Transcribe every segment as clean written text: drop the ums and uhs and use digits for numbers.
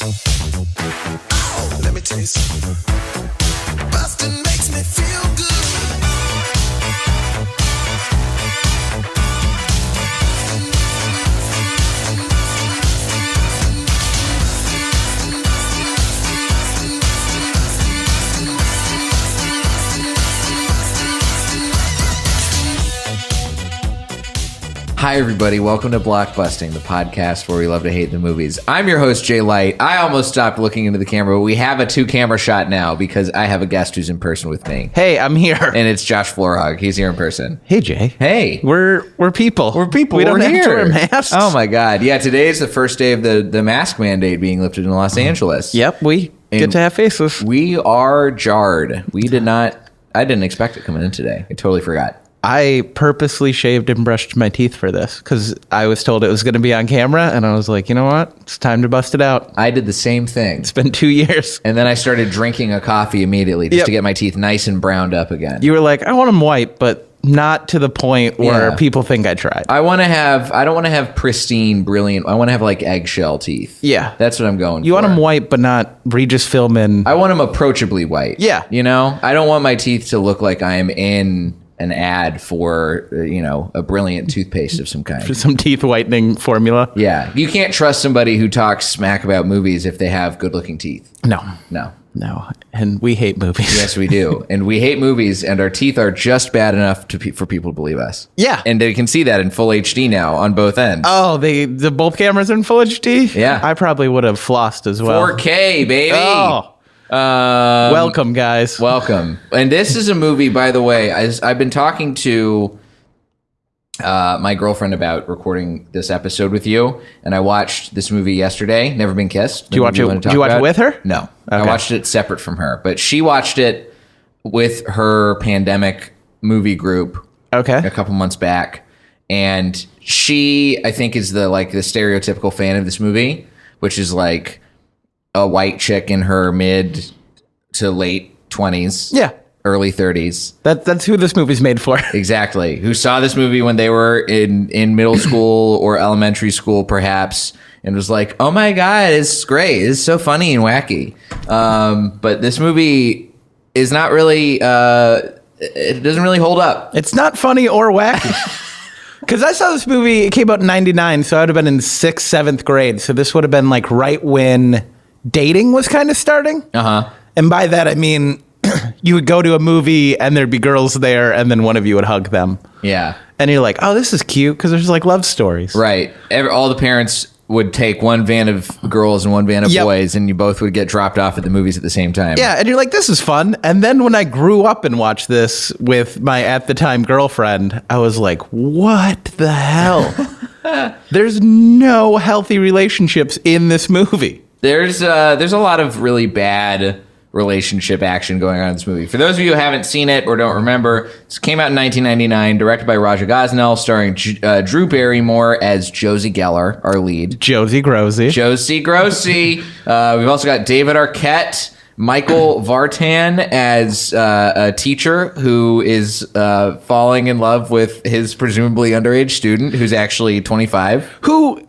Oh, let me tell you something. Busting makes me feel good. Hi, everybody. Welcome to Blockbusting, the podcast where we love to hate the movies. I'm your host, Jay Light. I almost stopped looking into the camera, but we have a two-camera shot now because I have a guest who's in person with me. Hey, I'm here. And it's Josh Florhaug. He's here in person. Hey, Jay. Hey. We're people. We're people. We don't We're have here. to wear masks. Oh, my God. Yeah, today is the first day of the mask mandate being lifted in Los Angeles. Yep, we get to have faces. We are jarred. I didn't expect it coming in today. I totally forgot. I purposely shaved and brushed my teeth for this because I was told it was going to be on camera, and I was like, you know what? It's time to bust it out. I did the same thing. It's been 2 years. And then I started drinking a coffee immediately just to get my teeth nice and browned up again. You were like, I want them white, but not to the point where people think I tried. I don't want to have pristine, brilliant. I want to have like eggshell teeth. Yeah. That's what I'm going for. You want them white, but not Regis Philbin. I want them approachably white. Yeah. You know, I don't want my teeth to look like I'm in an ad for, a brilliant toothpaste of some kind. For some teeth whitening formula. Yeah. You can't trust somebody who talks smack about movies if they have good looking teeth. No. And we hate movies. Yes, we do. And we hate movies, and our teeth are just bad enough for people to believe us. Yeah. And they can see that in full HD now on both ends. Oh, the both cameras are in full HD? Yeah. I probably would have flossed as well. 4K, baby. Oh. Welcome, guys. Welcome. And this is a movie, by the way, I've been talking to my girlfriend about recording this episode with you, and I watched this movie yesterday, Never Been Kissed. Did you watch it with her? No. Okay. I watched it separate from her, but she watched it with her pandemic movie group a couple months back, and she, I think, is the stereotypical fan of this movie, which is like a white chick in her mid to late 20s. Yeah. Early 30s. That's who this movie's made for. Exactly. Who saw this movie when they were in middle school or elementary school, perhaps, and was like, oh my God, it's great. It's so funny and wacky. But this movie is not really, it doesn't really hold up. It's not funny or wacky. Because I saw this movie, it came out in 99, so I would have been in 6th, 7th grade. So this would have been like right when dating was kind of starting. Uh-huh. And by that, I mean, you would go to a movie and there'd be girls there and then one of you would hug them. Yeah. And you're like, oh, this is cute because there's like love stories. Right. All the parents would take one van of girls and one van of boys, and you both would get dropped off at the movies at the same time. Yeah, and you're like, this is fun. And then when I grew up and watched this with my at the time girlfriend, I was like, what the hell? There's no healthy relationships in this movie. There's a lot of really bad relationship action going on in this movie. For those of you who haven't seen it or don't remember, this came out in 1999, directed by Raja Gosnell, starring Drew Barrymore as Josie Geller, our lead. Josie Grossi. We've also got David Arquette, Michael Vartan as a teacher who is falling in love with his presumably underage student who's actually 25. Who,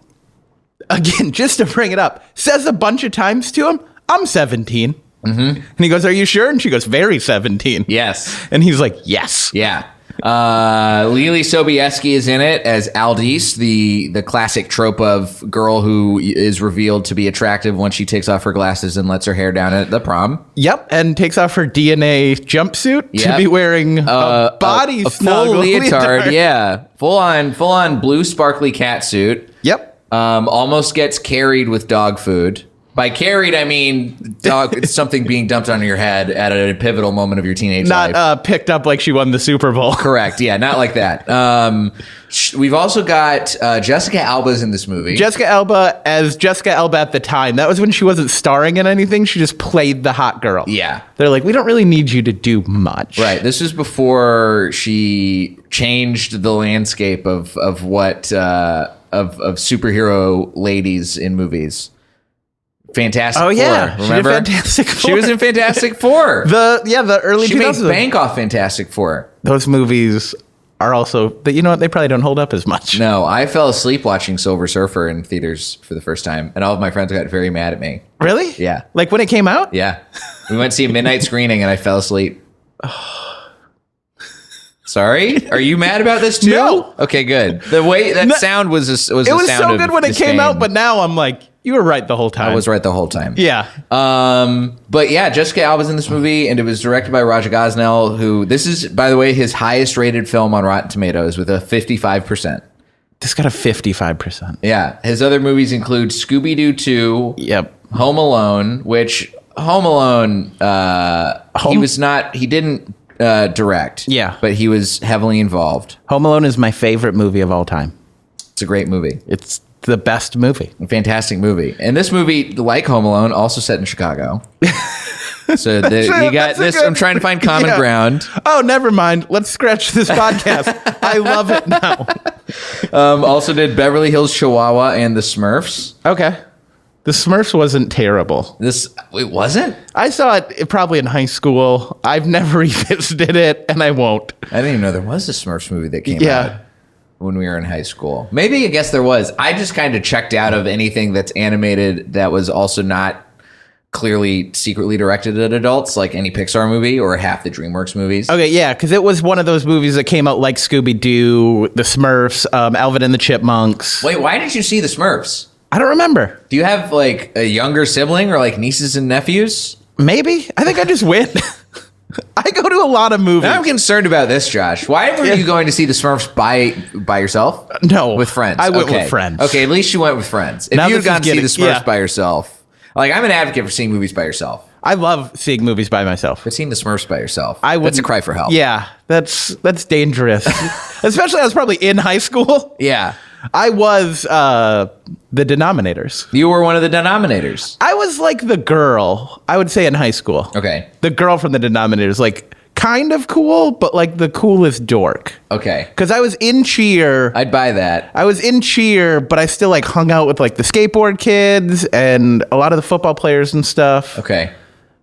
again, just to bring it up, says a bunch of times to him, I'm 17. Mm-hmm. And he goes, are you sure? And she goes, very 17. Yes. And he's like, yes. Yeah. Lily Sobieski is in it as Aldis, the classic trope of girl who is revealed to be attractive once she takes off her glasses and lets her hair down at the prom. Yep, and takes off her DNA jumpsuit to be wearing a body a full leotard. Yeah, full on blue sparkly catsuit. Yep. Almost gets carried with dog food. By carried, I mean it's something being dumped on your head at a pivotal moment of your teenage life. Not picked up like she won the Super Bowl. Correct. Yeah, not like that. We've also got Jessica Alba's in this movie. Jessica Alba as Jessica Alba at the time. That was when she wasn't starring in anything. She just played the hot girl. Yeah. They're like, we don't really need you to do much. Right. This is before she changed the landscape of what of superhero ladies in movies. Fantastic Four. Remember? Fantastic Four. She was in Fantastic Four. The early 2000s. She made bank off Fantastic Four. Those movies are also, but you know what? They probably don't hold up as much. No, I fell asleep watching Silver Surfer in theaters for the first time, and all of my friends got very mad at me. Really? Yeah. Like when it came out? Yeah. We went to see a midnight screening and I fell asleep. Sorry? Are you mad about this too? No. Okay, good. The way that sound was It was so good when it came out, but now I'm like, you were right the whole time. I was right the whole time. Yeah. But yeah, Jessica Alba's in this movie, and it was directed by Raja Gosnell, who, this is, by the way, his highest rated film on Rotten Tomatoes with a 55%. This got a 55%. Yeah. His other movies include Scooby-Doo 2. Yep. Home Alone, which Home Alone, he didn't direct. Yeah. But he was heavily involved. Home Alone is my favorite movie of all time. It's a great movie. It's the best movie. A fantastic movie. And this movie, like Home Alone, also set in Chicago. So you got this. I'm trying to find common ground. Oh, never mind. Let's scratch this podcast. I love it now. Also did Beverly Hills, Chihuahua, and the Smurfs. Okay. The Smurfs wasn't terrible. It wasn't? I saw it probably in high school. I've never revisited it, and I won't. I didn't even know there was a Smurfs movie that came out when we were in high school. Maybe, I guess there was. I just kind of checked out of anything that's animated that was also not clearly secretly directed at adults, like any Pixar movie or half the DreamWorks movies. Okay, yeah, because it was one of those movies that came out like Scooby-Doo, the Smurfs, Alvin and the Chipmunks. Wait, why did you see the Smurfs? I don't remember. Do you have like a younger sibling or like nieces and nephews? Maybe. I think I just went. I go to a lot of movies. Now I'm concerned about this, Josh. Why were you going to see the Smurfs by yourself? No. With friends? I went with friends. Okay, at least you went with friends. If Now you had this gone is to see the getting- Smurfs by yourself, like I'm an advocate for seeing movies by yourself. I love seeing movies by myself. But seeing the Smurfs by yourself, That's that's a cry for help. Yeah, that's dangerous. Especially I was probably in high school. Yeah. I was the denominators. You were one of the denominators. I was like the girl, I would say in high school. Okay. The girl from the denominators, like kind of cool, but like the coolest dork. Okay. Because I was in cheer. I'd buy that. I was in cheer, but I still like hung out with like the skateboard kids and a lot of the football players and stuff. Okay.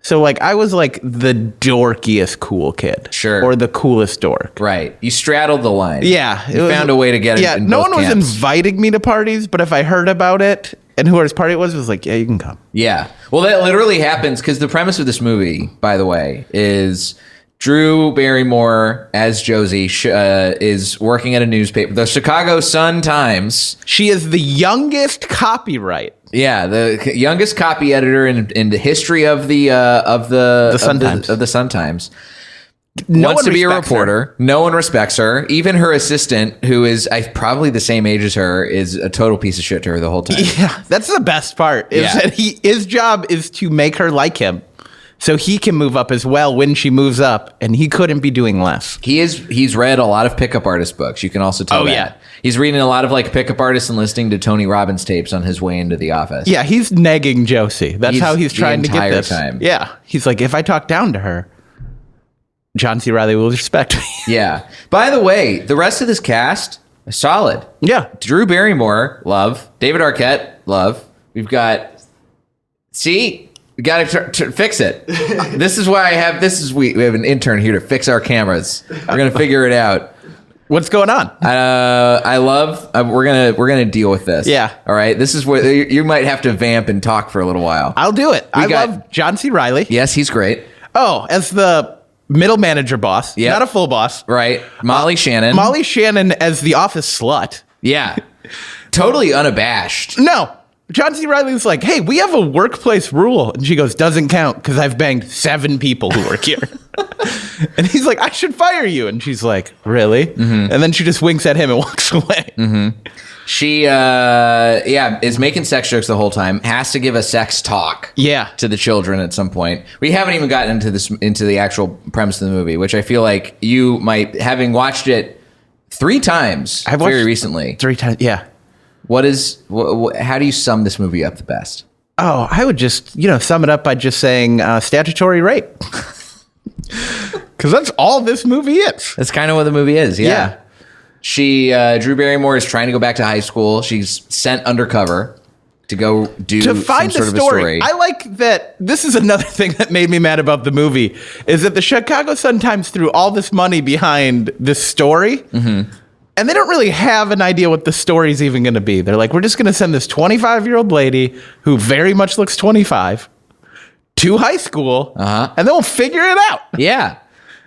So like I was like the dorkiest cool kid. Sure. Or the coolest dork. Right. You straddled the line. Yeah. You found a way to get it in no both one was camps. inviting me to parties, but if I heard about it and whoever's party it was like, yeah, you can come. Yeah. Well, that literally happens because the premise of this movie, by the way, is Drew Barrymore as Josie is working at a newspaper, the Chicago Sun-Times. She is the youngest copyright. Yeah, the youngest copy editor in the history of the Sun-Times. of the Sun-Times. No Wants one to be a respects reporter. her. No one respects her. Even her assistant, who is probably the same age as her, is a total piece of shit to her the whole time. Yeah, that's the best part. Is that his job is to make her like him, so he can move up as well when she moves up, and he couldn't be doing less. He's read a lot of pickup artist books. You can also tell that. Yeah. He's reading a lot of like pickup artists and listening to Tony Robbins tapes on his way into the office. Yeah, he's negging Josie. That's how he's trying to get entire this. time. Yeah, he's like, if I talk down to her, John C. Reilly will respect me. Yeah. By the way, the rest of this cast is solid. Yeah. Drew Barrymore, love. David Arquette, love. We've got. See, we got to fix it. This is why we have an intern here to fix our cameras. We're gonna figure it out. What's going on? I love. We're gonna deal with this. Yeah. All right. This is where you might have to vamp and talk for a little while. I'll do it. I got- love John C. Reilly. Yes, he's great. Oh, as the middle manager boss. Yep. Not a full boss. Right. Molly Shannon. Molly Shannon as the office slut. Yeah. Totally unabashed. No. John C. Reilly's like, hey, we have a workplace rule. And she goes, doesn't count because I've banged 7 people who work here. And he's like, I should fire you. And she's like, really? Mm-hmm. And then she just winks at him and walks away. Mm-hmm. She, is making sex jokes the whole time. Has to give a sex talk. Yeah. To the children at some point. We haven't even gotten into the actual premise of the movie, which I feel like you might, having watched it 3 times very recently. 3 times, yeah. How do you sum this movie up the best? Oh, I would just, sum it up by just saying statutory rape. Because that's all this movie is. That's kind of what the movie is, yeah. She, Drew Barrymore is trying to go back to high school. She's sent undercover to go to find some the sort story. of a story. I like that. This is another thing that made me mad about the movie is that the Chicago Sun-Times threw all this money behind this story. Mm-hmm. And they don't really have an idea what the story's even going to be. They're like, we're just going to send this 25-year-old lady who very much looks 25 to high school, and then we'll figure it out. Yeah.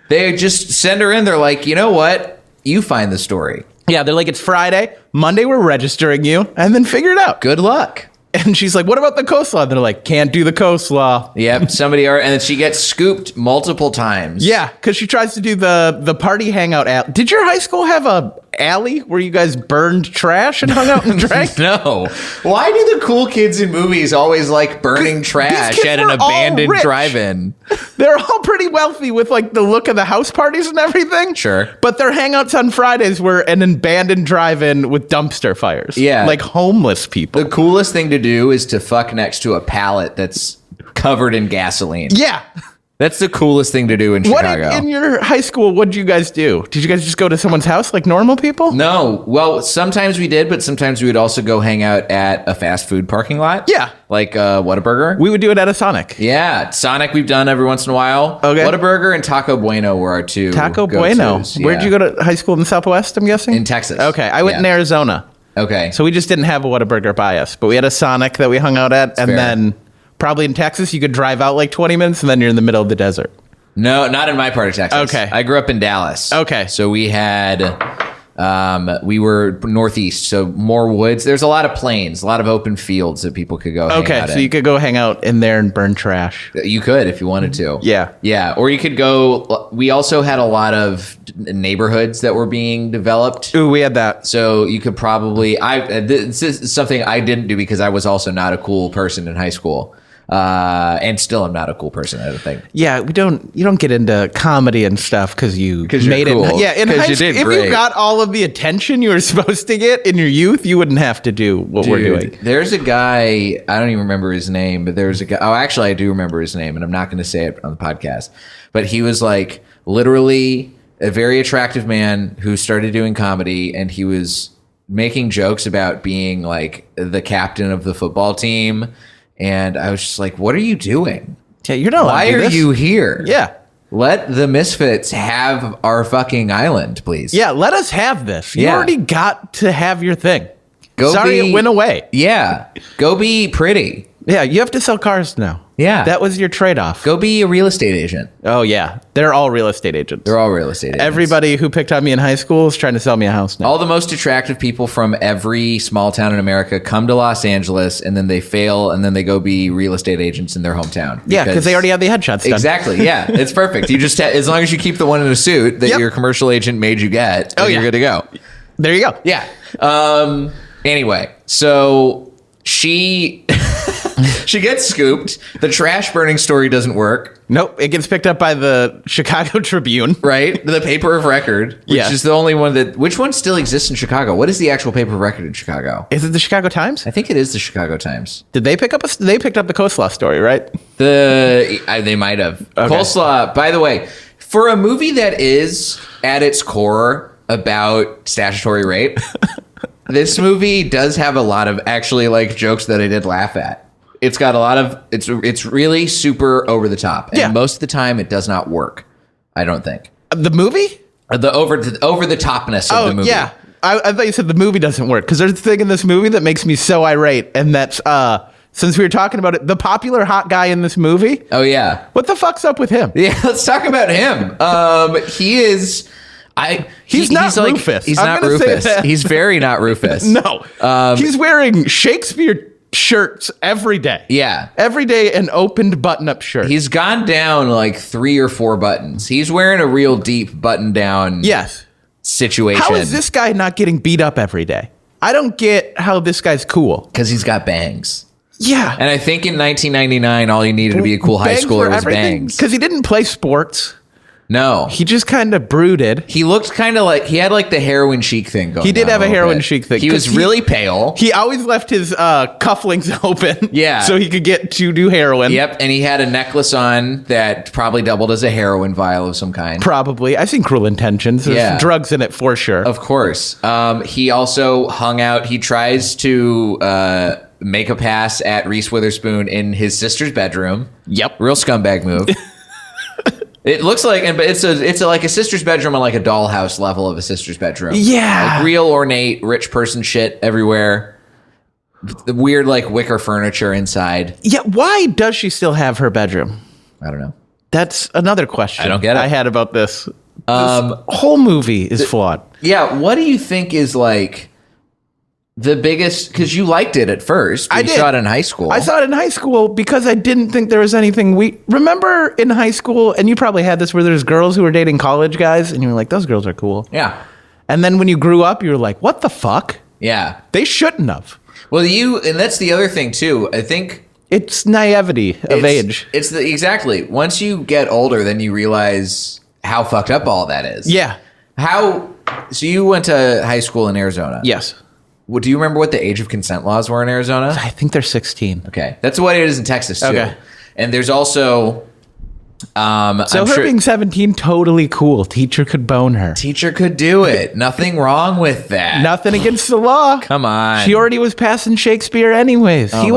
They just send her in. They're like, you know what? You find the story. Yeah, they're like, it's Friday. Monday, we're registering you, and then figure it out. Good luck. And she's like, what about the coleslaw? And they're like, can't do the coleslaw. Yep, and then she gets scooped multiple times. Yeah, because she tries to do the party hangout alley. Did your high school have a alley where you guys burned trash and hung out and drank? No. Why do the cool kids in movies always like burning trash at an abandoned drive-in? They're all pretty wealthy with like the look of the house parties and everything. Sure. But their hangouts on Fridays were an abandoned drive-in with dumpster fires. Yeah. Like homeless people. The coolest thing to do is to fuck next to a pallet that's covered in gasoline. Yeah. That's the coolest thing to do in Chicago. In your high school, what did you guys do? Did you guys just go to someone's house like normal people? No. Well, sometimes we did, but sometimes we would also go hang out at a fast food parking lot. Yeah. Like Whataburger. We would do it at a Sonic. Yeah. Sonic we've done every once in a while. Okay. Whataburger and Taco Bueno were our two Taco go-tos. Bueno. Yeah. Where'd you go to high school in the Southwest, I'm guessing? In Texas. Okay. I went in Arizona. Okay. So we just didn't have a Whataburger by us, but we had a Sonic that we hung out at. And fair. then probably in Texas, you could drive out like 20 minutes and then you're in the middle of the desert. No, not in my part of Texas. Okay. I grew up in Dallas. Okay. So we had, we were northeast, so more woods. There's a lot of plains, a lot of open fields that people could go hang out Okay, so in. you could go hang out in there and burn trash. You could if you wanted to. Yeah. Yeah. Or you could go, we also had a lot of neighborhoods that were being developed. Ooh, we had that. So you could probably, this is something I didn't do because I was also not a cool person in high school. And still I'm not a cool person, I don't think. Yeah, you don't get into comedy and stuff because you made cool. it. Yeah, in high You school, did if great. you got all of the attention you were supposed to get in your youth, you wouldn't have to do what we're doing. There's a guy, I don't even remember his name, but there's a guy, oh, actually I do remember his name and I'm not going to say it on the podcast, but he was like literally a very attractive man who started doing comedy, and he was making jokes about being like the captain of the football team. And I was just like, what are you doing? Yeah, you're not. Why are you here? Yeah. Let the Misfits have our fucking island, please. Yeah, let us have this. You already got to have your thing. Sorry, it went away. Yeah. Go be pretty. Yeah, you have to sell cars now. Yeah. That was your trade-off. Go be a real estate agent. Oh, yeah. They're all real estate agents. They're all real estate agents. Everybody who picked on me in high school is trying to sell me a house now. All the most attractive people from every small town in America come to Los Angeles, and then they fail, and then they go be real estate agents in their hometown. Yeah, because they already have the headshots done. Exactly. Yeah, it's perfect. You just as long as you keep the one in a suit that your commercial agent made you get, you're good to go. There you go. Yeah. Anyway, so she gets scooped. The trash burning story doesn't work. Nope. It gets picked up by the Chicago Tribune. Right? The paper of record, which is the only one that... Which one still exists in Chicago? What is the actual paper of record in Chicago? Is it the Chicago Times? I think it is the Chicago Times. Did they pick up they picked up the coleslaw story, right? They might have. Okay. Coleslaw, by the way, for a movie that is at its core about statutory rape, this movie does have a lot of actually like jokes that I did laugh at. It's got a lot of it's really super over the top, and most of the time it does not work. I don't think the movie the over the topness of the movie. Yeah, I thought you said the movie doesn't work because there's a thing in this movie that makes me so irate, and that's since we were talking about it, the popular hot guy in this movie. Oh yeah, what the fuck's up with him? Yeah, let's talk about him. He is. He's not like, Rufus. He's I'm not Rufus. He's very not Rufus. No, he's wearing Shakespeare shirts every day. Yeah. Every day an opened button-up shirt. He's gone down like 3 or 4 buttons. He's wearing a real deep button-down situation. How is this guy not getting beat up every day? I don't get how this guy's cool. Because he's got bangs. Yeah. And I think in 1999, all you needed to be a cool high schooler was bangs. Because he didn't play sports. No. He just kind of brooded. He looked kind of like, he had like the heroin chic thing going on. He did have a heroin chic thing. He was really pale. He always left his cufflinks open. Yeah. So he could get to do heroin. Yep. And he had a necklace on that probably doubled as a heroin vial of some kind. Probably. I've seen Cruel Intentions. There's drugs in it for sure. Of course. He also hung out. He tries to make a pass at Reese Witherspoon in his sister's bedroom. Yep. Real scumbag move. It looks like, but it's like a sister's bedroom on like a dollhouse level of a sister's bedroom. Yeah. Like real ornate, rich person shit everywhere. The weird like wicker furniture inside. Yeah. Why does she still have her bedroom? I don't know. That's another question I don't get it. I had about this. This whole movie is flawed. Yeah. What do you think is like the biggest, because you liked it at first. I saw it in high school. I saw it in high school because I didn't think there was anything remember in high school, and you probably had this, where there's girls who were dating college guys, and you were like, those girls are cool. Yeah. And then when you grew up, you were like, what the fuck? Yeah. They shouldn't have. Well, and that's the other thing too. I think it's naivety of age. It's exactly. Once you get older, then you realize how fucked up all that is. Yeah. So you went to high school in Arizona? Yes. Well, do you remember what the age of consent laws were in Arizona? I think they're 16. Okay. That's what it is in Texas, too. Okay. And there's also... so her being 17, totally cool. Teacher could bone her. Teacher could do it. Nothing wrong with that. Nothing against the law. Come on. She already was passing Shakespeare anyways. Oh He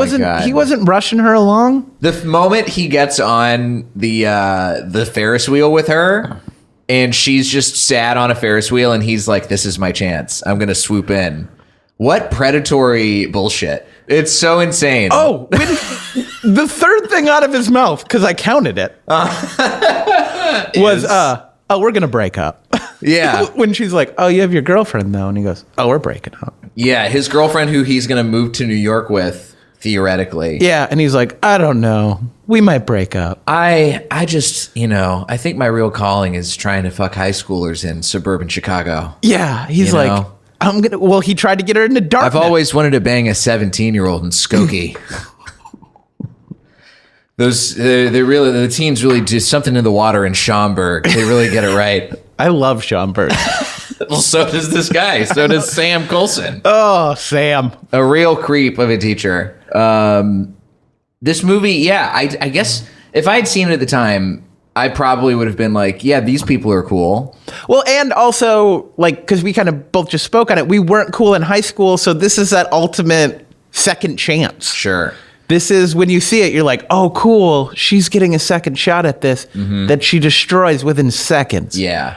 wasn't rushing her along. The moment he gets on the Ferris wheel with her, and she's just sat on a Ferris wheel, and he's like, this is my chance. I'm going to swoop in. What predatory bullshit. It's so insane. Oh, the third thing out of his mouth, because I counted it, was, we're going to break up. Yeah. When she's like, oh, you have your girlfriend, though. And he goes, oh, we're breaking up. Yeah, his girlfriend who he's going to move to New York with, theoretically. Yeah, and he's like, I don't know. We might break up. I just, I think my real calling is trying to fuck high schoolers in suburban Chicago. Yeah, he's like... he tried to get her into darkness. I've always wanted to bang a 17-year-old in Skokie. The teens really do something in the water in Schaumburg. They really get it right. I love Schaumburg. Well, so does this guy. So does Sam Coulson. Oh, Sam. A real creep of a teacher. This movie, yeah, I guess if I had seen it at the time, I probably would have been like, yeah, these people are cool. Well, and also, like, because we kind of both just spoke on it, we weren't cool in high school, so this is that ultimate second chance. Sure. This is when you see it, you're like, oh, cool, she's getting a second shot at this that she destroys within seconds. Yeah.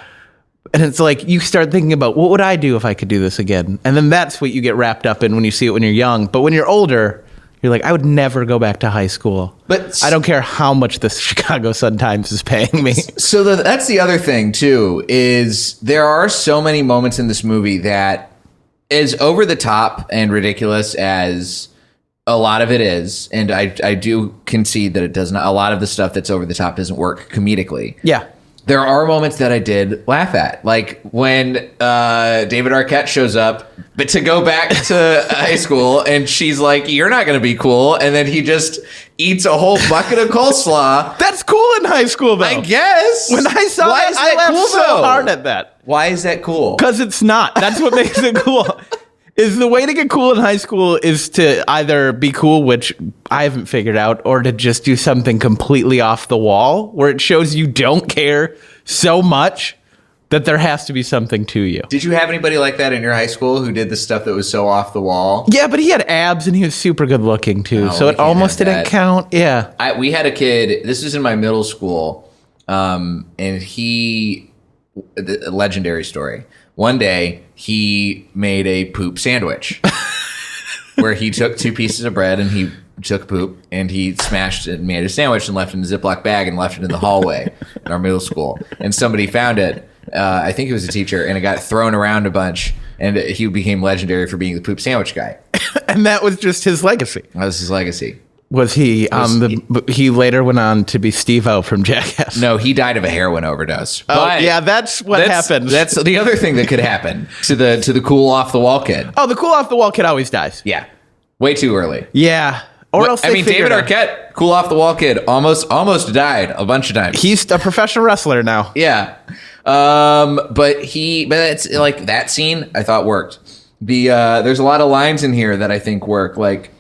And it's like, you start thinking about, what would I do if I could do this again? And then that's what you get wrapped up in when you see it when you're young. But when you're older... You're like, I would never go back to high school. But I don't care how much the Chicago Sun-Times is paying me. So that's the other thing, too, is there are so many moments in this movie that as over the top and ridiculous as a lot of it is, and I do concede that it does not, a lot of the stuff that's over the top doesn't work comedically. Yeah. There are moments that I did laugh at, like when David Arquette shows up, but to go back to high school, and she's like, "You're not going to be cool," and then he just eats a whole bucket of coleslaw. That's cool in high school, though. I guess. When I saw that, I laughed so hard at that. Why is that cool? Because it's not. That's what makes it cool. Is the way to get cool in high school is to either be cool, which I haven't figured out, or to just do something completely off the wall where it shows you don't care so much that there has to be something to you. Did you have anybody like that in your high school who did the stuff that was so off the wall? Yeah, but he had abs and he was super good looking too, so it almost didn't count. Yeah. We had a kid, this was in my middle school, and a legendary story. One day, he made a poop sandwich where he took 2 pieces of bread and he took poop and he smashed it and made a sandwich and left it in a Ziploc bag and left it in the hallway in our middle school. And somebody found it. I think it was a teacher, and it got thrown around a bunch. And he became legendary for being the poop sandwich guy. And that was just his legacy. That was his legacy. Was he he later went on to be Steve-O from Jackass? No, he died of a heroin overdose. Yeah, that's what happens. That's the other thing that could happen to the cool off the wall kid. Oh, the cool off the wall kid always dies. Yeah, way too early. Yeah, or else David Arquette, cool off the wall kid, almost died a bunch of times. He's a professional wrestler now. Yeah, but it's like that scene I thought worked. There's a lot of lines in here that I think work, like.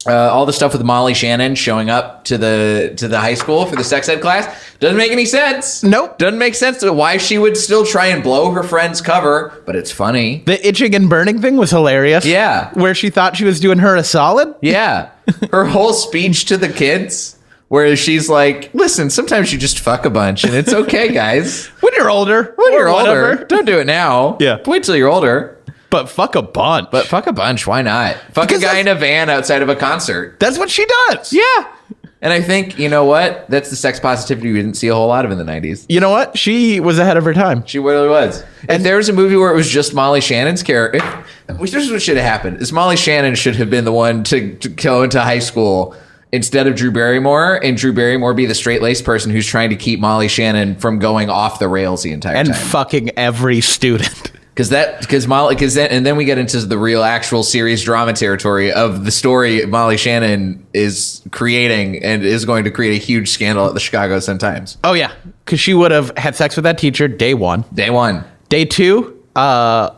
All the stuff with Molly Shannon showing up to the high school for the sex ed class doesn't make any sense. Nope. Doesn't make sense to why she would still try and blow her friend's cover, but it's funny. The itching and burning thing was hilarious. Yeah. Where she thought she was doing her a solid. Yeah. Her whole speech to the kids Whereas she's like, listen, sometimes you just fuck a bunch and it's okay, guys. When you're older. When you're older. Don't do it now. Yeah. Wait till you're older. But fuck a bunch. But fuck a bunch. Why not? Fuck because a guy in a van outside of a concert. That's what she does. Yeah. And I think, you know what? That's the sex positivity we didn't see a whole lot of in the 90s. You know what? She was ahead of her time. She really was. And there was a movie where it was just Molly Shannon's character. This is what should have happened. Is Molly Shannon should have been the one to go into high school instead of Drew Barrymore, and Drew Barrymore be the straight-laced person who's trying to keep Molly Shannon from going off the rails the entire time. And fucking every student. And then we get into the real actual serious drama territory of the story Molly Shannon is creating and is going to create a huge scandal at the Chicago Sun-Times. Oh yeah, because she would have had sex with that teacher day one. Day two,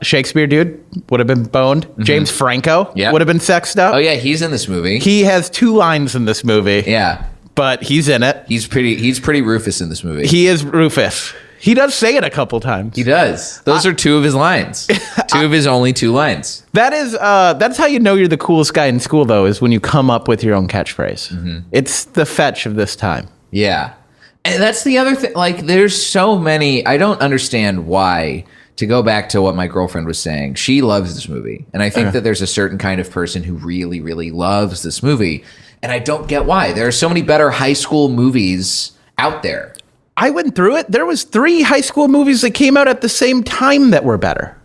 Shakespeare dude would have been boned. Mm-hmm. James Franco would have been sexed up. Oh yeah, he's in this movie. He has 2 lines in this movie. Yeah, but he's in it. He's pretty Rufus in this movie. He is Rufus. He does say it a couple times. He does. Those are 2 of his lines. 2 of his only 2 lines. That's how you know you're the coolest guy in school, though, is when you come up with your own catchphrase. Mm-hmm. It's the fetch of this time. Yeah. And that's the other thing. Like, there's so many. I don't understand why. To go back to what my girlfriend was saying, she loves this movie. And I think that there's a certain kind of person who really, really loves this movie. And I don't get why. There are so many better high school movies out there. I went through it. There was 3 high school movies that came out at the same time that were better.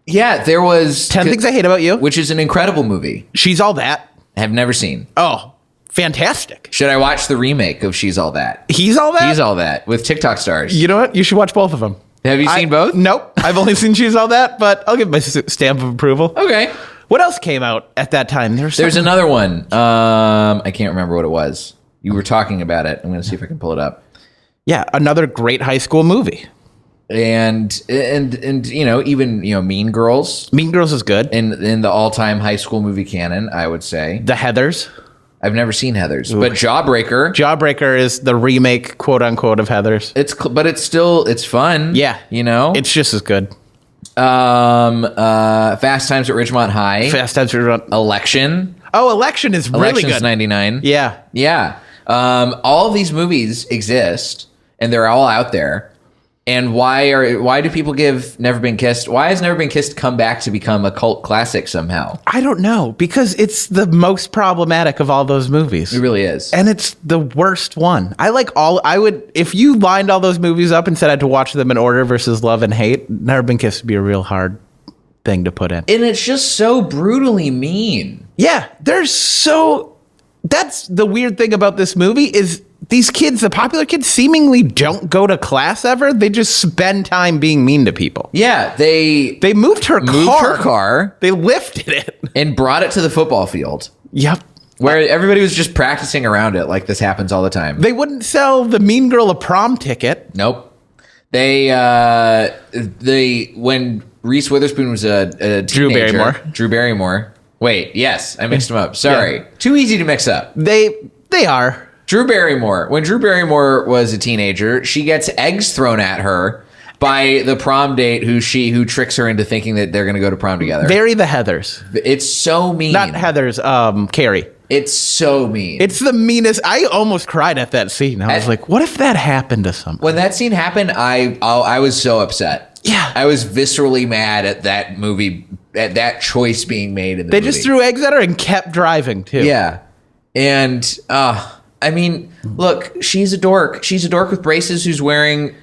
Yeah, there was 10 Things I Hate About You, which is an incredible movie. She's All That. I have never seen. Oh, fantastic. Should I watch the remake of She's All That? He's All That? He's All That with TikTok stars. You know what? You should watch both of them. Have you seen both? Nope. I've only seen She's All That, but I'll give my stamp of approval. Okay. What else came out at that time? There's another one. I can't remember what it was. You were talking about it. I'm going to see if I can pull it up. Yeah, another great high school movie. And even Mean Girls. Mean Girls is good. In the all-time high school movie canon, I would say. The Heathers. I've never seen Heathers, but Jawbreaker. Jawbreaker is the remake, quote unquote, of Heathers. It's fun. Yeah, it's just as good. Fast Times at Ridgemont High. Fast Times at Ridgemont. Election. Oh, Election is really good. Election's 99. Yeah. All of these movies exist, and they're all out there. And why do people give Never Been Kissed? Why has Never Been Kissed come back to become a cult classic somehow? I don't know, because it's the most problematic of all those movies. It really is. And it's the worst one. If you lined all those movies up and said I had to watch them in order versus Love and Hate, Never Been Kissed would be a real hard thing to put in. And it's just so brutally mean. Yeah, that's the weird thing about this movie is these kids, the popular kids, seemingly don't go to class ever. They just spend time being mean to people. Yeah, they moved her car. They lifted it. And brought it to the football field. Yep. Where everybody was just practicing around it like this happens all the time. They wouldn't sell the mean girl a prom ticket. Nope. When Reese Witherspoon was a teenager. Drew Barrymore. Wait, yes, I mixed them up. Sorry. Yeah. Too easy to mix up. They are. Drew Barrymore. When Drew Barrymore was a teenager, she gets eggs thrown at her by the prom date who tricks her into thinking that they're going to go to prom together. Very the Heathers. It's so mean. Not Heathers, Carrie. It's so mean. It's the meanest. I almost cried at that scene. I was like, what if that happened to someone? When that scene happened, I was so upset. Yeah. I was viscerally mad at that movie, at that choice being made in the movie. They just threw eggs at her and kept driving, too. Yeah. And, I mean, look, she's a dork. She's a dork with braces who's wearing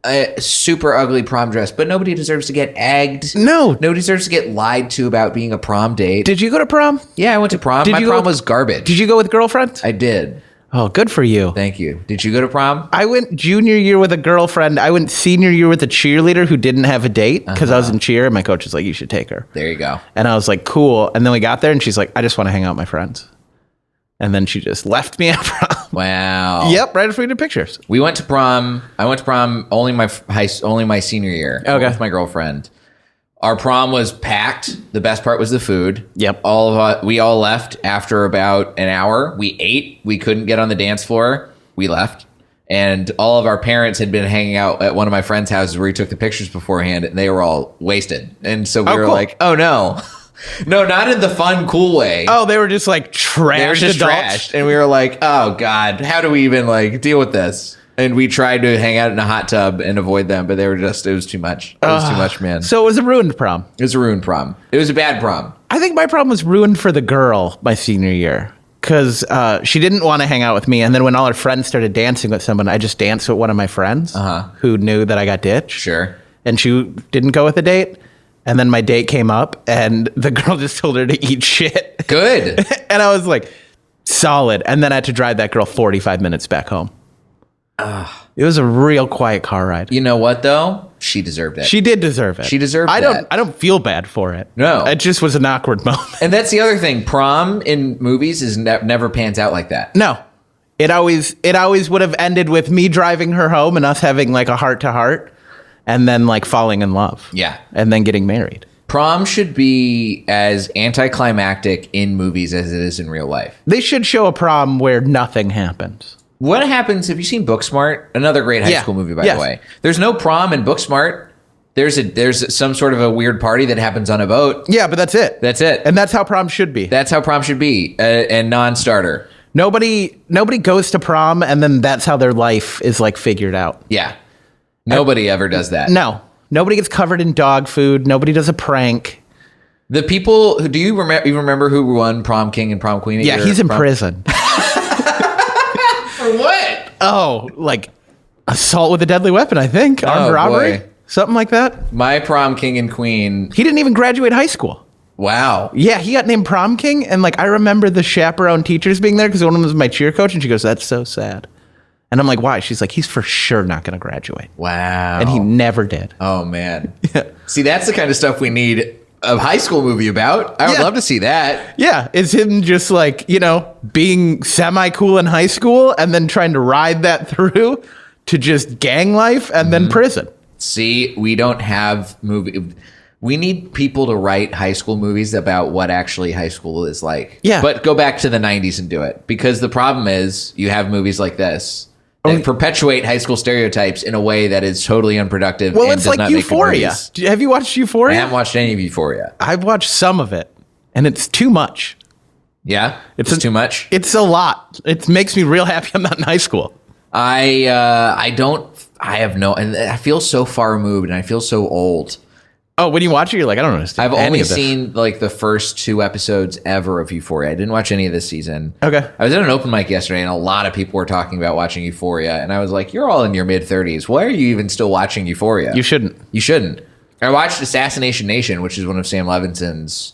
a super ugly prom dress, but nobody deserves to get egged. No. Nobody deserves to get lied to about being a prom date. Did you go to prom? Yeah, I went to prom. My prom was garbage. Did you go with girlfriends? I did. Oh, good for you. Thank you. Did you go to prom? I went junior year with a girlfriend. I went senior year with a cheerleader who didn't have a date because I was in cheer, and my coach was like, you should take her. There you go. And I was like, cool. And then we got there, and she's like, I just want to hang out with my friends. And then she just left me at prom. Wow. Yep, right after we did pictures. We went to prom. I went to prom only my senior year. Okay. With my girlfriend. Our prom was packed. The best part was the food. Yep. We all left after about an hour. We ate. We couldn't get on the dance floor. We left. And all of our parents had been hanging out at one of my friends' houses where we took the pictures beforehand, and they were all wasted. And so we were cool. like, oh no. No, not in the fun, cool way. Oh, they were just like trashed. They were just trashed. And we were like, oh, God, how do we even like deal with this? And we tried to hang out in a hot tub and avoid them, but they were just, it was too much. It was too much, man. So it was a ruined prom. It was a ruined prom. It was a bad prom. I think my prom was ruined for the girl my senior year. Because she didn't want to hang out with me. And then when all her friends started dancing with someone, I just danced with one of my friends who knew that I got ditched. Sure. And she didn't go with a date. And then my date came up and the girl just told her to eat shit. Good. And I was like, solid. And then I had to drive that girl 45 minutes back home. It was a real quiet car ride. You know what, though? She deserved it. She did deserve it. She deserved that. I don't feel bad for it. No. It just was an awkward moment. And that's the other thing. Prom in movies is never pans out like that. No. It always would have ended with me driving her home and us having like a heart to heart and then like falling in love. Yeah. And then getting married. Prom should be as anticlimactic in movies as it is in real life. They should show a prom where nothing happens. What happens, have you seen Booksmart? Another great high school movie, by the way. There's no prom in Booksmart. There's some sort of a weird party that happens on a boat. Yeah, but that's it. That's it. And that's how prom should be. That's how prom should be, and non-starter. Nobody goes to prom and then that's how their life is like figured out. Yeah. Nobody ever does that. No. Nobody gets covered in dog food. Nobody does a prank. The people who, you remember who won prom king and prom queen? Yeah, he's in prison. For what? Oh, like assault with a deadly weapon, I think. Armed robbery. Boy. Something like that. My prom king and queen. He didn't even graduate high school. Wow. Yeah, he got named prom king. And like, I remember the chaperone teachers being there because one of them was my cheer coach. And she goes, that's so sad. And I'm like, why? She's like, he's for sure not going to graduate. Wow. And he never did. Oh, man. Yeah. See, that's the kind of stuff we need a high school movie about. I would love to see that. Yeah. It's him just like, being semi-cool in high school and then trying to ride that through to just gang life and then prison. See, we don't have movie. We need people to write high school movies about what actually high school is like. Yeah. But go back to the 90s and do it. Because the problem is you have movies like this that perpetuate high school stereotypes in a way that is totally unproductive. Well, and it's does like not make Euphoria. good Have you watched I Euphoria? haven't watched any of Euphoria. I've watched some of it, and it's too much. Yeah? It's too much? It's a lot. It makes me real happy I'm not in high school. I feel so far removed and I feel so old. Oh, when you watch it, you're like, I don't understand. I've any only of this. seen like the first 2 episodes ever of Euphoria. I didn't watch any of this season. Okay. I was at an open mic yesterday and a lot of people were talking about watching Euphoria. And I was like, you're all in your mid-30s. Why are you even still watching Euphoria? You shouldn't. You shouldn't. I watched Assassination Nation, which is one of Sam Levinson's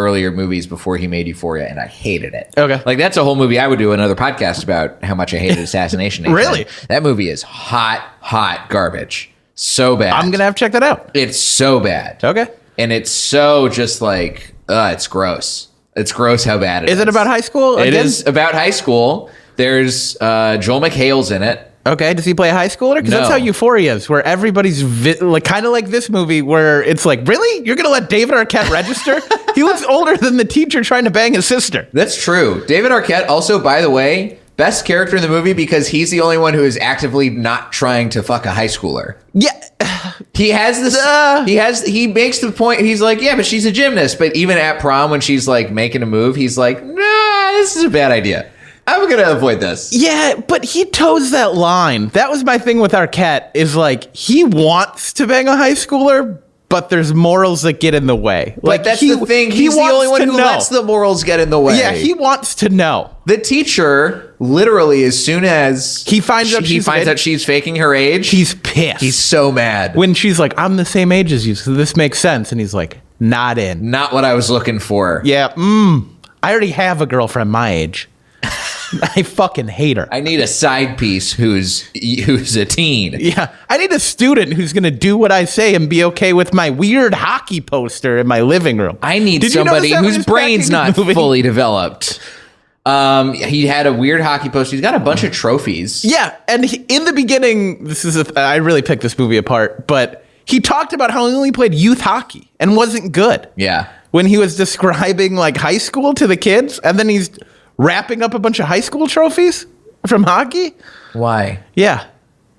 earlier movies before he made Euphoria, and I hated it. Okay. Like, that's a whole movie. I would do another podcast about how much I hated Assassination Nation. Really? That movie is hot garbage. So bad. I'm going to have to check that out. It's so bad. Okay. And it's so just like, it's gross. It's gross how bad it is. Is it about high school? It again? is about high school. There's Joel McHale's in it. Okay, does he play a high schooler? Because that's No. how Euphoria is, where everybody's like kind of like this movie, where it's like, really? You're going to let David Arquette register? He looks older than the teacher trying to bang his sister. That's true. David Arquette also, by the way, best character in the movie because he's the only one who is actively not trying to fuck a high schooler. Yeah. He has this. He makes the point. He's like, yeah, but she's a gymnast. But even at prom, when she's like making a move, he's like, nah, this is a bad idea. I'm going to avoid this. Yeah, but he toes that line. That was my thing with Arquette, is like, he wants to bang a high schooler, but there's morals that get in the way. Like, that's the thing. He's the only one who lets the morals get in the way. Yeah, he wants to know. The teacher, literally, as soon as he finds out she's faking her age, he's pissed. He's so mad. When she's like, I'm the same age as you, so this makes sense. And he's like, not in. Not what I was looking for. Yeah, I already have a girlfriend my age. I fucking hate her. I need a side piece who's a teen. Yeah, I need a student who's going to do what I say and be okay with my weird hockey poster in my living room. I need somebody whose brain's not fully developed. He had a weird hockey poster. He's got a bunch of trophies. Yeah, and in the beginning, I really picked this movie apart, but he talked about how he only played youth hockey and wasn't good. Yeah. When he was describing like high school to the kids, and then he's wrapping up a bunch of high school trophies from hockey. Why? Yeah.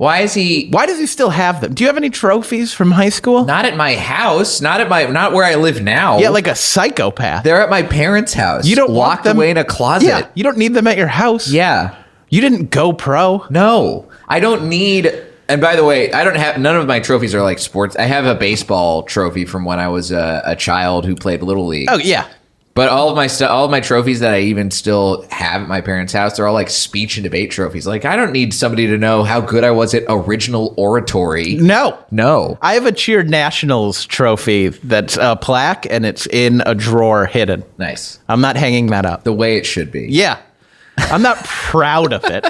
Why does he still have them? Do you have any trophies from high school? Not at my house. Not where I live now. Yeah, like a psychopath. They're at my parents' house. You don't locked them away in a closet. Yeah, you don't need them at your house. Yeah. You didn't go pro. No, I don't need. And by the way, I don't have none of my trophies are like sports. I have a baseball trophy from when I was a child who played Little League. Oh yeah. But all of my trophies that I even still have at my parents' house, they're all like speech and debate trophies. Like, I don't need somebody to know how good I was at original oratory. No. I have a Cheer Nationals trophy that's a plaque, and it's in a drawer hidden. Nice. I'm not hanging that up. The way it should be. Yeah. I'm not proud of it.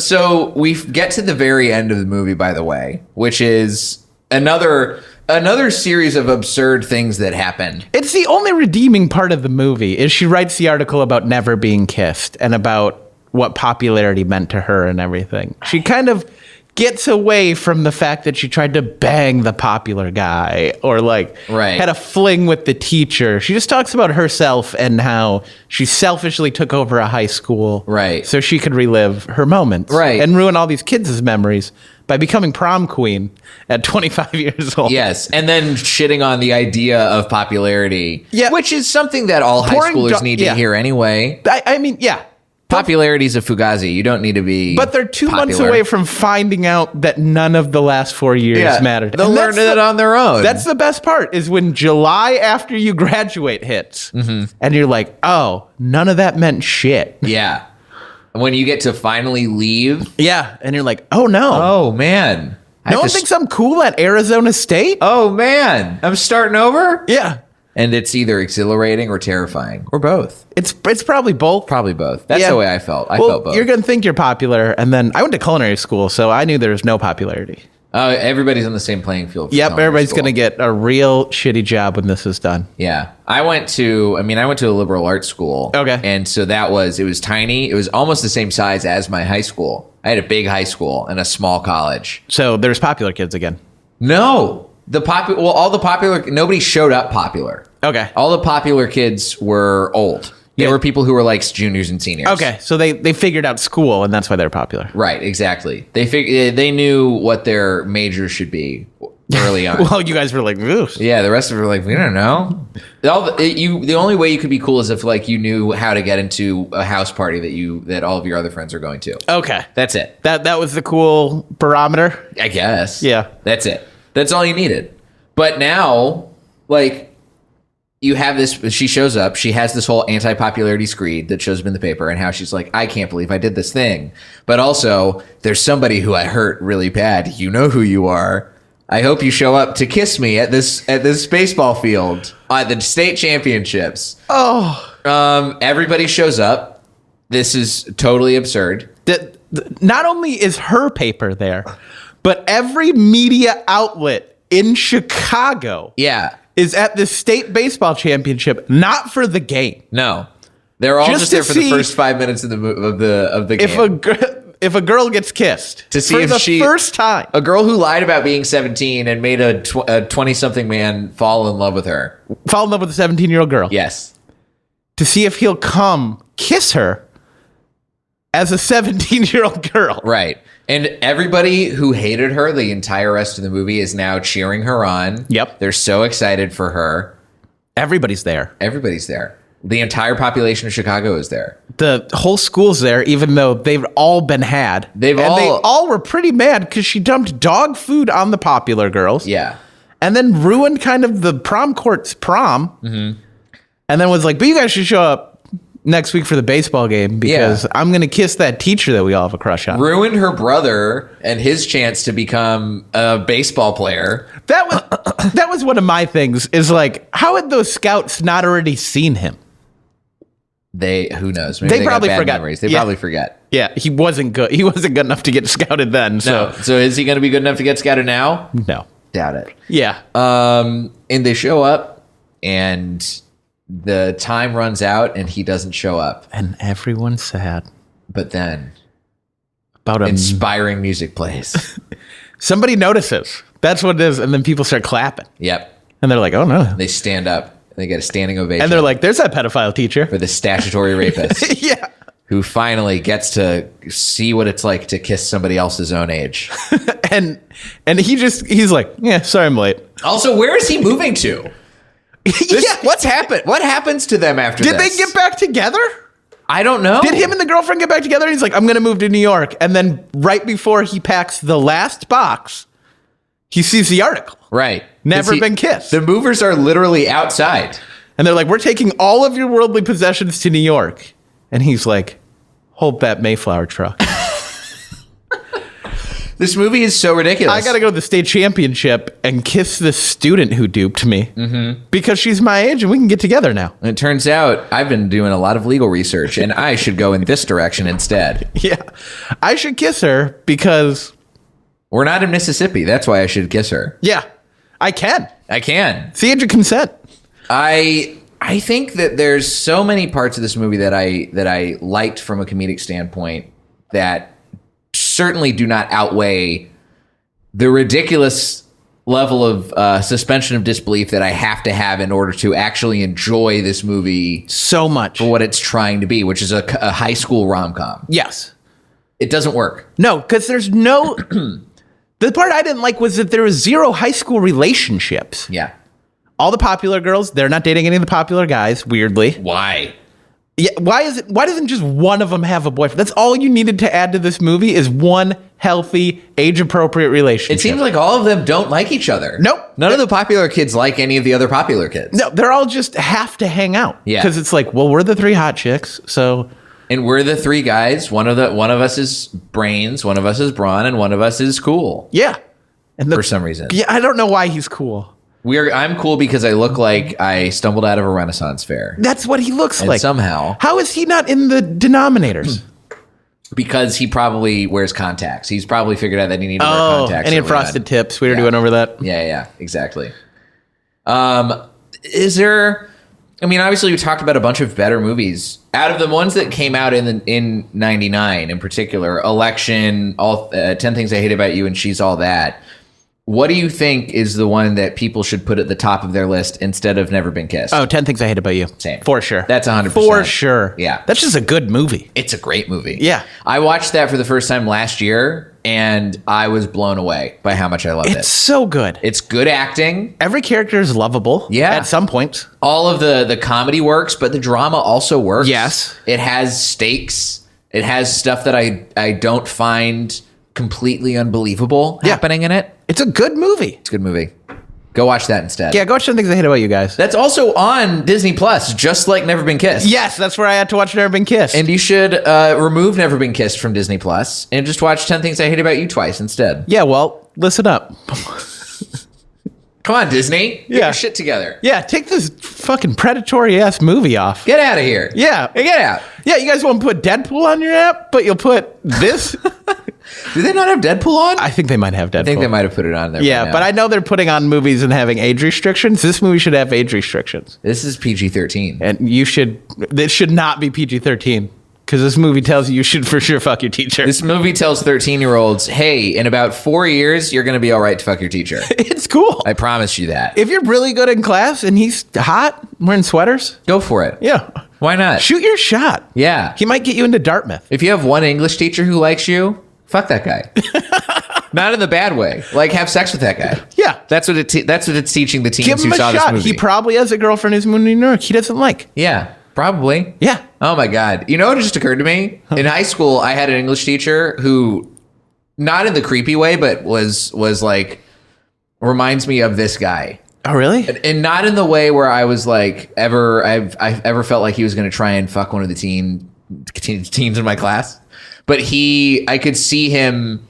So we get to the very end of the movie, by the way, which is another series of absurd things that happen. It's the only redeeming part of the movie is she writes the article about never being kissed and about what popularity meant to her and everything. She kind of gets away from the fact that she tried to bang the popular guy or had a fling with the teacher. She just talks about herself and how she selfishly took over a high school so she could relive her moments and ruin all these kids' memories by becoming prom queen at 25 years old. Yes, and then shitting on the idea of popularity, which is something that all high schoolers need to hear anyway. I mean, popularity is a fugazi. You don't need to be But they're 2 months away from finding out that none of the last 4 years mattered. They'll learn it on their own. That's the best part, is when July after you graduate hits, and you're like, oh, none of that meant shit. Yeah. When you get to finally leave. Yeah, and you're like, oh, no. Oh, man. No one thinks I'm cool at Arizona State? Oh, man. I'm starting over? Yeah. And it's either exhilarating or terrifying, or both. It's probably both. Probably both. That's the way I felt. I felt both. You're going to think you're popular, and then I went to culinary school, so I knew there was no popularity. Everybody's on the same playing field. Yep, everybody's going to get a real shitty job when this is done. Yeah. I went to a liberal arts school. Okay. And so it was tiny. It was almost the same size as my high school. I had a big high school and a small college. So there's popular kids again. No. Nobody showed up popular. Okay. All the popular kids were old. There were people who were like juniors and seniors. Okay, so they figured out school, and that's why they're popular. Right, exactly. They knew what their major should be early on. Well, you guys were like, ooh. Yeah, the rest of them were like, we don't know. The only way you could be cool is if like you knew how to get into a house party that all of your other friends are going to. Okay, that's it. That was the cool barometer, I guess. Yeah, that's it. That's all you needed. But now, like, you have this, she shows up, she has this whole anti-popularity screed that shows up in the paper and how she's like, I can't believe I did this thing. But also, there's somebody who I hurt really bad. You know who you are. I hope you show up to kiss me at this baseball field at the state championships. Oh. Everybody shows up. This is totally absurd. Not only is her paper there, but every media outlet in Chicago is at the state baseball championship, not for the game. No, they're all just there for the first 5 minutes of the game. If a girl gets kissed to see for if the first time, a girl who lied about being 17 and made a 20-something man fall in love with her, a 17-year-old girl. Yes, to see if he'll come kiss her as a 17-year-old girl. Right. And everybody who hated her the entire rest of the movie is now cheering her on. Yep. They're so excited for her. Everybody's there. Everybody's there. The entire population of Chicago is there. The whole school's there, even though they've all been had. They all were pretty mad because she dumped dog food on the popular girls. Yeah. And then ruined kind of the prom court's prom. Mm-hmm. And then was like, but you guys should show up next week for the baseball game because I'm going to kiss that teacher that we all have a crush on. Ruined her brother and his chance to become a baseball player. That was one of my things is like, how had those scouts not already seen him? Who knows? Maybe they probably forgot. Memories. They probably forget. Yeah, he wasn't good. He wasn't good enough to get scouted then. So, so is he going to be good enough to get scouted now? No, doubt it. Yeah. And they show up, and the time runs out, and he doesn't show up, and everyone's sad. But then, inspiring music plays. Somebody notices. That's what it is, and then people start clapping. Yep. And they're like, "Oh no!" They stand up. They get a standing ovation. And they're like, there's that pedophile teacher. For the statutory rapist. Yeah. who finally gets to see what it's like to kiss somebody else's own age. and he's like, yeah, sorry I'm late. Also, where is he moving to? What's happened? What happens to them after this? Did they get back together? I don't know. Did him and the girlfriend get back together? And he's like, I'm going to move to New York. And then right before he packs the last box, he sees the article. Right. Never been kissed. The movers are literally outside. And they're like, we're taking all of your worldly possessions to New York. And he's like, hold that Mayflower truck. This movie is so ridiculous. I got to go to the state championship and kiss this student who duped me because she's my age and we can get together now. And it turns out I've been doing a lot of legal research and I should go in this direction instead. Yeah. I should kiss her because... We're not in Mississippi. That's why I should kiss her. Yeah. I can. It's the age of consent. I think that there's so many parts of this movie that I liked from a comedic standpoint that certainly do not outweigh the ridiculous level of suspension of disbelief that I have to have in order to actually enjoy this movie so much for what it's trying to be, which is a high school rom-com. Yes. It doesn't work. No, because there's no... The part I didn't like was that there was zero high school relationships. Yeah. All the popular girls, they're not dating any of the popular guys, weirdly. Why? Yeah, why doesn't just one of them have a boyfriend? That's all you needed to add to this movie is one healthy, age-appropriate relationship. It seems like all of them don't like each other. Nope. None of the popular kids like any of the other popular kids. No, they're all just have to hang out. Yeah. Because it's like, well, we're the three hot chicks, so... And we're the three guys. One of us is brains, one of us is brawn, and one of us is cool. Yeah. And for some reason. Yeah, I don't know why he's cool. I'm cool because I look like I stumbled out of a Renaissance fair. That's what he looks and like. Somehow. How is he not in the denominators? Because he probably wears contacts. He's probably figured out that he needed to wear contacts. And he had frosted tips. We were doing over that. Yeah, exactly. Is there... I mean, obviously, we talked about a bunch of better movies. Out of the ones that came out in 99, in particular, Election, 10 Things I Hate About You, and She's All That, what do you think is the one that people should put at the top of their list instead of Never Been Kissed? Oh, 10 Things I Hate About You. Same. For sure. That's 100%. For sure. Yeah. That's just a good movie. It's a great movie. Yeah. I watched that for the first time last year, and I was blown away by how much I loved it. It's so good. It's good acting. Every character is lovable. Yeah. At some point. All of the comedy works, but the drama also works. Yes. It has stakes. It has stuff that I don't find completely unbelievable happening in it. It's a good movie. It's a good movie. Go watch that instead. Yeah, go watch 10 Things I Hate About You guys. That's also on Disney Plus, just like Never Been Kissed. Yes, that's where I had to watch Never Been Kissed. And you should remove Never Been Kissed from Disney Plus and just watch 10 Things I Hate About You twice instead. Yeah, well, listen up. Come on, Disney. Get your shit together. Yeah, take this fucking predatory ass movie off. Get out of here. Yeah. Hey, get out. Yeah, you guys won't put Deadpool on your app, but you'll put this. Do they not have Deadpool on? I think they might have Deadpool. I think they might have put it on there. Yeah, but I know they're putting on movies and having age restrictions. This movie should have age restrictions. This is PG-13. And it should not be PG-13. Because this movie tells you should for sure fuck your teacher. This movie tells 13-year-olds, hey, in about 4 years, you're going to be all right to fuck your teacher. It's cool. I promise you that. If you're really good in class and he's hot, wearing sweaters. Go for it. Yeah. Why not? Shoot your shot. Yeah. He might get you into Dartmouth. If you have one English teacher who likes you, fuck that guy. Not in the bad way. Like, have sex with that guy. Yeah. That's what it's teaching the teens Give him who a saw shot. this movie. He probably has a girlfriend who's moving to New York he doesn't like. Yeah. Probably. Yeah. Oh my God. You know what just occurred to me? In high school, I had an English teacher who, not in the creepy way, but was like, reminds me of this guy. Oh, really? And not in the way where I was like, I've ever felt like he was going to try and fuck one of the teens in my class. But I could see him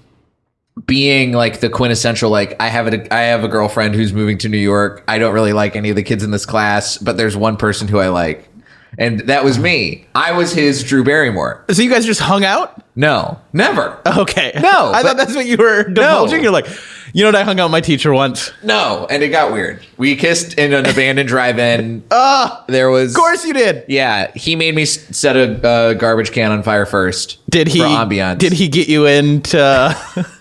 being like the quintessential, like, I have a girlfriend who's moving to New York. I don't really like any of the kids in this class, but there's one person who I like. And that was me. I was his Drew Barrymore. So you guys just hung out? No, never. Okay. No. I thought that's what you were divulging. No. You're like, You know what? I hung out with my teacher once. No, and it got weird. We kissed in an abandoned drive-in. There was... Of course you did. Yeah, he made me set a garbage can on fire first. Did he? For ambiance. Did he get you into...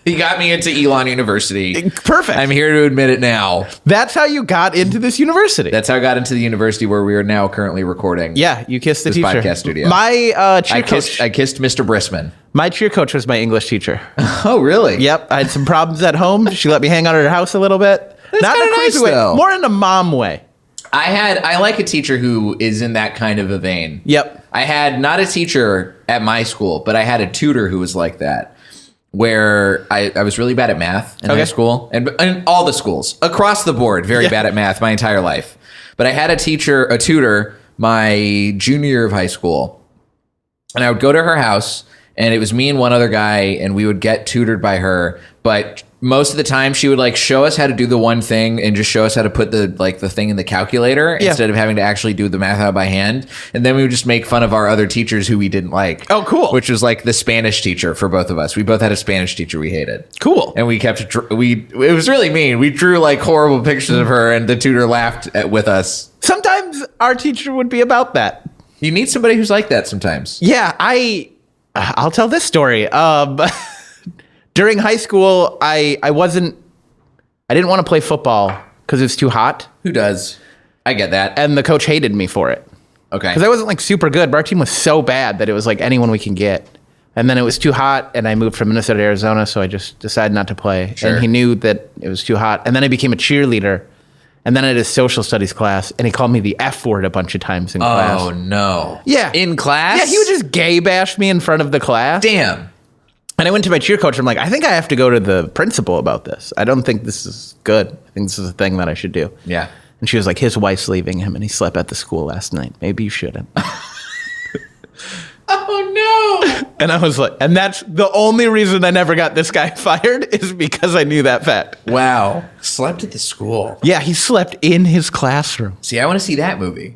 He got me into Elon University. Perfect. I'm here to admit it now. That's how you got into this university. That's how I got into the university where we are now currently recording. Yeah, you kissed the this teacher. Podcast studio. My cheer coach. I kissed Mr. Brisman. My cheer coach was my English teacher. Oh, really? Yep. I had some problems at home. She let me hang out at her house a little bit. That's not in a crazy nice, way. though. More in a mom way. I like a teacher who is in that kind of a vein. Yep. I had not a teacher at my school, but I had a tutor who was like that. Where I was really bad at math in high school and all the schools across the board, very bad at math my entire life. But I had a tutor, my junior year of high school, and I would go to her house and it was me and one other guy and we would get tutored by her. But most of the time she would like show us how to do the one thing and just show us how to put the thing in the calculator instead of having to actually do the math out by hand. And then we would just make fun of our other teachers who we didn't like. Oh, cool. Which was like the Spanish teacher for both of us. We both had a Spanish teacher we hated. Cool. And we kept, it was really mean. We drew like horrible pictures of her and the tutor laughed with us. Sometimes our teacher would be about that. You need somebody who's like that sometimes. Yeah, I'll tell this story. During high school, I didn't want to play football because it was too hot. Who does? I get that. And the coach hated me for it. Okay. Because I wasn't like super good, but our team was so bad that it was like anyone we can get. And then it was too hot, and I moved from Minnesota to Arizona, so I just decided not to play. Sure. And he knew that it was too hot. And then I became a cheerleader. And then I had a social studies class, and he called me the F word a bunch of times in class. Oh, no. Yeah. In class? Yeah, he would just gay bash me in front of the class. Damn. And I went to my cheer coach. I'm like, I think I have to go to the principal about this. I don't think this is good. I think this is a thing that I should do. Yeah. And she was like, his wife's leaving him, and he slept at the school last night. Maybe you shouldn't. Oh, no. And I was like, and that's the only reason I never got this guy fired is because I knew that fact. Wow. Slept at the school. Yeah, he slept in his classroom. See, I want to see that movie.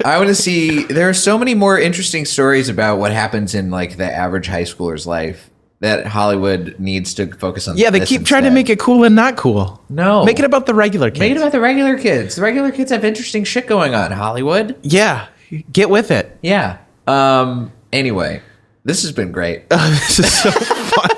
I want to see, there are so many more interesting stories about what happens in like the average high schooler's life that Hollywood needs to focus on. Yeah, they keep trying to make it cool and not cool. No. Make it about the regular kids. Make it about the regular kids. The regular kids have interesting shit going on, Hollywood. Yeah, get with it. Yeah. Anyway, this has been great. This is so fun.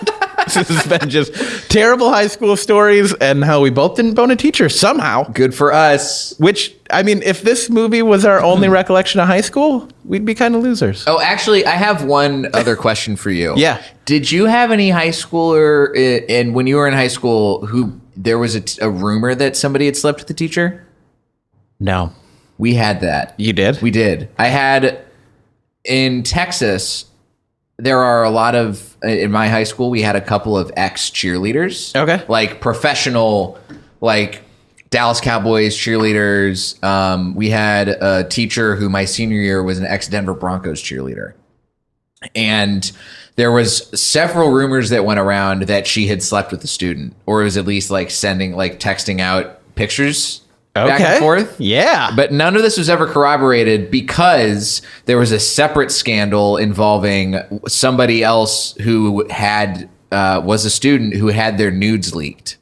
This has been just terrible high school stories and how we both didn't bone a teacher somehow. Good for us. Which, I mean, if this movie was our only recollection of high school, we'd be kind of losers. Oh, actually, I have one other question for you. Yeah. Did you have any high schooler, and when you were in high school, who there was a rumor that somebody had slept with the teacher? No. We had that. You did? We did. I had, in Texas, there are a lot of, in my high school, we had a couple of ex-cheerleaders. Okay. Like professional, like Dallas Cowboys cheerleaders. We had a teacher who my senior year was an ex-Denver Broncos cheerleader. And there was several rumors that went around that she had slept with the student, or was at least like texting out pictures back and forth. Yeah. But none of this was ever corroborated because there was a separate scandal involving somebody else who had was a student who had their nudes leaked.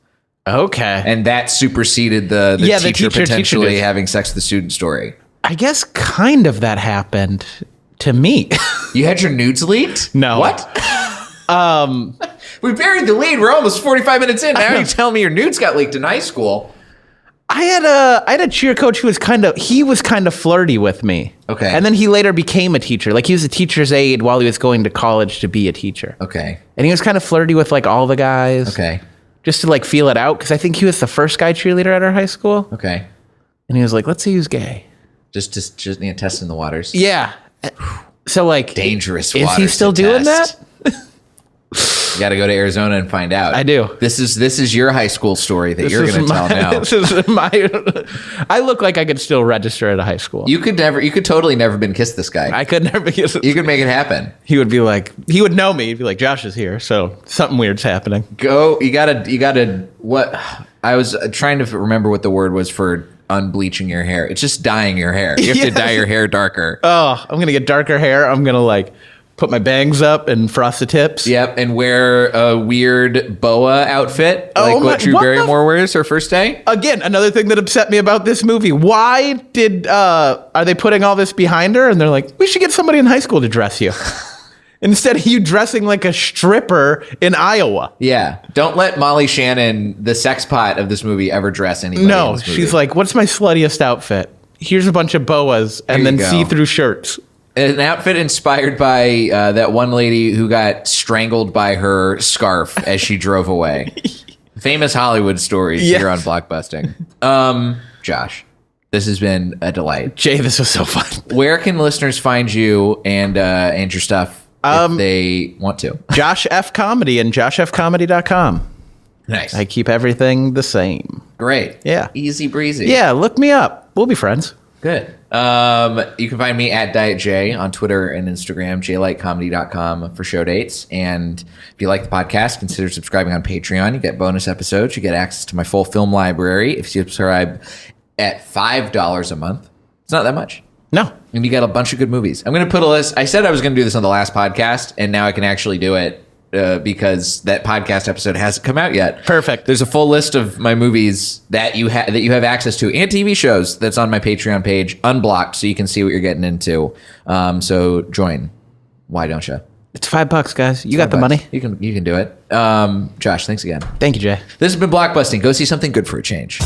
Okay. And that superseded the teacher potentially having sex with the student story. I guess kind of that happened to me. You had your nudes leaked? No. What? We buried the lead. We're almost 45 minutes in. Now you tell me your nudes got leaked in high school. I had a cheer coach who was kind of flirty with me. Okay. And then he later became a teacher. Like he was a teacher's aide while he was going to college to be a teacher. Okay. And he was kind of flirty with like all the guys. Okay. Just to like feel it out. Because I think he was the first guy cheerleader at our high school. Okay. And he was like, let's say he's gay. Just testing the waters. Yeah. So like. Dangerous is waters. Is he still doing that? You got to go to Arizona and find out. I do. This is your high school story that you're going to tell now. This is my. I look like I could still register at a high school. You could totally never been kissed this guy. I could never be kissed. You could make it happen. He would be like, he would know me. He'd be like, Josh is here, so something weird's happening. You gotta. What I was trying to remember what the word was for unbleaching your hair. It's just dyeing your hair. You have to dye your hair darker. Oh, I'm gonna get darker hair. I'm gonna like put my bangs up and frost the tips. Yep, and wear a weird boa outfit, like what Drew Barrymore wears her first day. Again, another thing that upset me about this movie. Why did are they putting all this behind her? And they're like, we should get somebody in high school to dress you. Instead of you dressing like a stripper in Iowa. Yeah. Don't let Molly Shannon, the sex pot of this movie, ever dress anybody. No, in this movie. she's like, what's my sluttiest outfit? Here's a bunch of boas and then see-through shirts. An outfit inspired by that one lady who got strangled by her scarf as she drove away. Famous Hollywood stories here on Blockbusting. Josh, this has been a delight. Jay, this was so fun. Where can listeners find you and your stuff if they want to? Josh F. Comedy and joshfcomedy.com. Nice. I keep everything the same. Great. Yeah. Easy breezy. Yeah, look me up. We'll be friends. Good. You can find me at Diet J on Twitter and Instagram, jlightcomedy.com for show dates. And if you like the podcast, consider subscribing on Patreon. You get bonus episodes. You get access to my full film library. If you subscribe at $5 a month, it's not that much. No. And you get a bunch of good movies. I'm going to put a list. I said I was going to do this on the last podcast, and now I can actually do it because that podcast episode hasn't come out yet. Perfect. There's a full list of my movies that you have access to, and TV shows that's on my Patreon page, unblocked, so you can see what you're getting into. So join. Why don't you? It's $5, guys. You got the money. You can do it. Josh, thanks again. Thank you, Jay. This has been Blockbusting. Go see something good for a change.